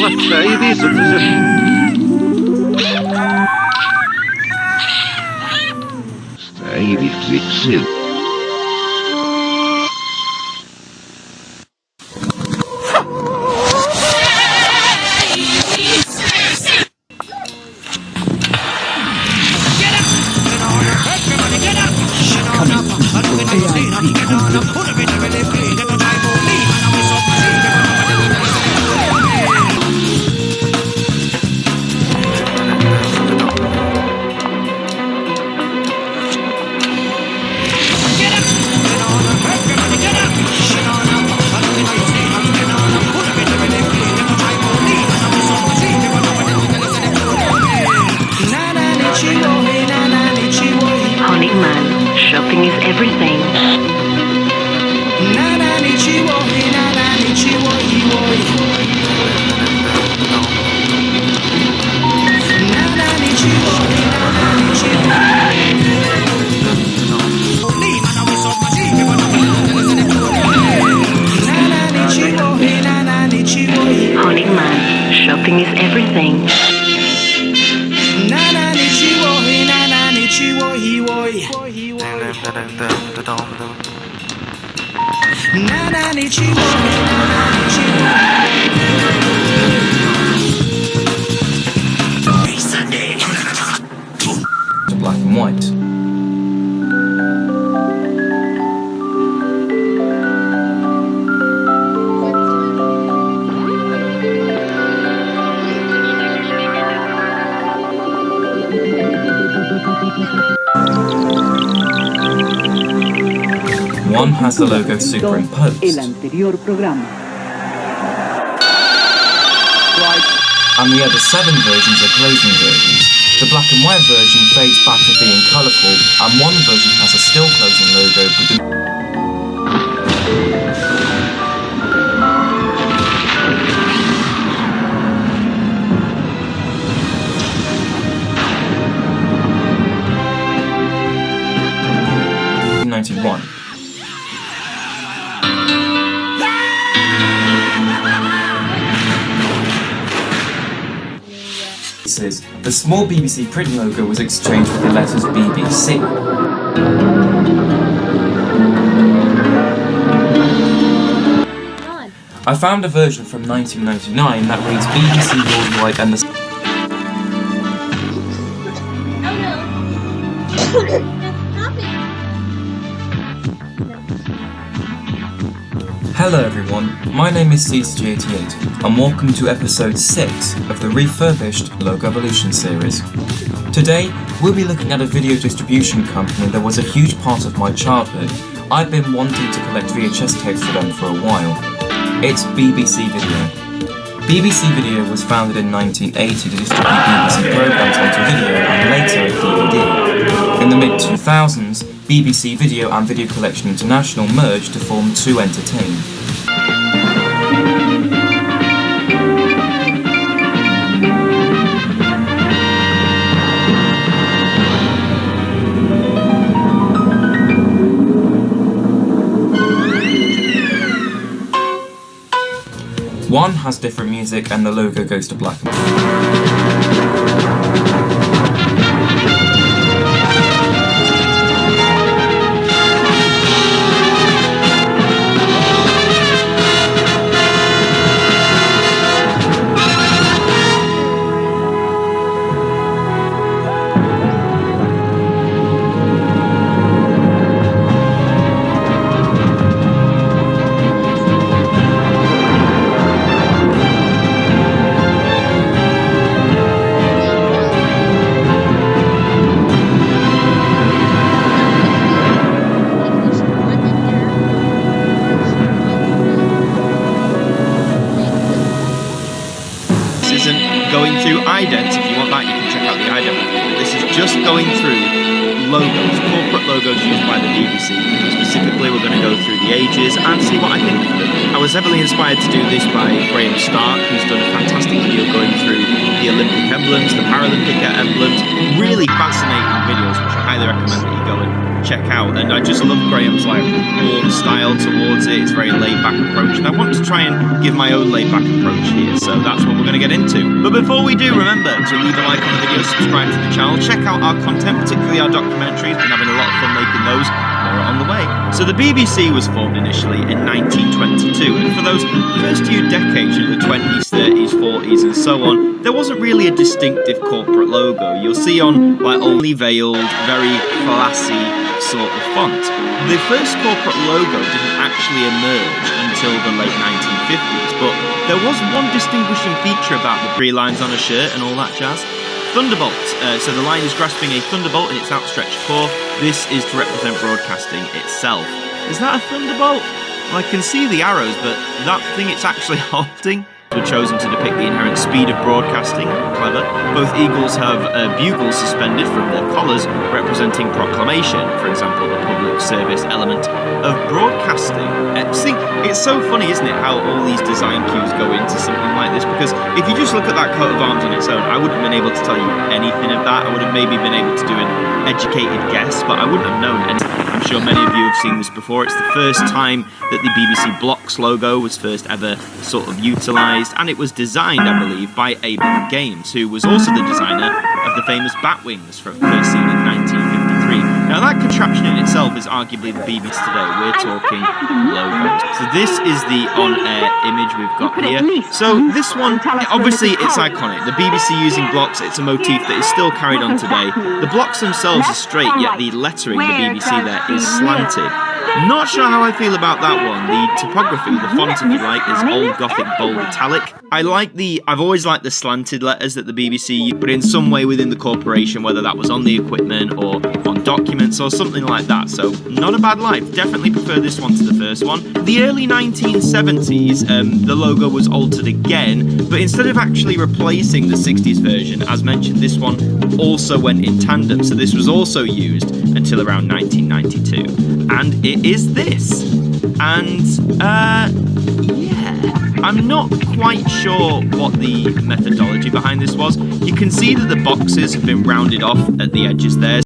Stay fixed. Shopping is everything. Honey man, shopping is everything. Black and white. One has the logo superimposed, and the other 7 versions are closing versions. The black and white version fades back to being colourful, and one version has a still closing logo with the '91. The small BBC print logo was exchanged with the letters BBC. I found a version from 1999 that reads BBC Worldwide and the... Hello everyone, my name is CCG88 and welcome to episode 6 of the refurbished Logo Evolution series. Today, we'll be looking at a video distribution company that was a huge part of my childhood. I've been wanting to collect VHS tapes for them for a while. It's BBC Video. BBC Video was founded in 1980 to distribute BBC programmes onto video and later DVD. In the mid-2000s, BBC Video and Video Collection International merged to form 2Entertain. One has different music and the logo goes to black and white. Going through idents. If you want that, you can check out the ident review. This is just going through logos, corporate logos used by the BBC. Specifically, we're going to go through the ages and see what I think of them. I was heavily inspired to do this by Graham Stark, who's done a fantastic video going through the the Olympic emblems, the Paralympic emblems. Really fascinating videos, which I highly recommend that you go and check out. And I just love Graham's like warm style towards it. It's a very laid-back approach, and I want to try and give my own laid-back approach here, so that's what we're going to get into. But before we do, remember to leave a like on the video, subscribe to the channel, check out our content, particularly our documentaries. Been having a lot of fun making those. More on the way. So the BBC was formed initially in 1922, and for those first few decades in the 20s, 30s, 40s and so on, there wasn't really a distinctive corporate logo. You'll see on like only veiled, very classy sort of font. The first corporate logo didn't actually emerge until the late 1950s, but there was one distinguishing feature about the 3 lines on a shirt and all that jazz. Thunderbolt. So the line is grasping a thunderbolt in its outstretched paw. This is to represent broadcasting itself. Is that a thunderbolt? Well, I can see the arrows, but that thing it's actually holding were chosen to depict the inherent speed of broadcasting. Clever. Both eagles have bugles suspended from their collars, representing proclamation. For example, the public service element of broadcasting. See, it's so funny, isn't it, how all these design cues go into something like this? Because if you just look at that coat of arms on its own, I wouldn't have been able to tell you anything of that. I would have maybe been able to do an educated guess, but I wouldn't have known anything. I'm sure many of you have seen this before. It's the first time that the BBC Blocks logo was first ever sort of utilised, and it was designed, I believe, by Abel Games, who was also the designer of the famous Batwings from first seen in 1953. Now that contraption in itself is arguably the BBC today. We're talking logos. So this is the on-air image we've got here. So this one, obviously it's iconic. The BBC using blocks, it's a motif that is still carried on today. The blocks themselves are straight, yet the lettering, the BBC there, is slanted. Not sure how I feel about that one. The typography, the font if you like, is Old Gothic bold italic. I've always liked the slanted letters that the BBC used, but in some way within the corporation, whether that was on the equipment or on documents or something like that. So not a bad life. Definitely prefer this one to the first one. The early 1970s, the logo was altered again, but instead of actually replacing the 60s version, as mentioned, this one also went in tandem. So this was also used until around 1992. And it is this. And, yeah. I'm not quite sure what the methodology behind this was. You can see that the boxes have been rounded off at the edges there.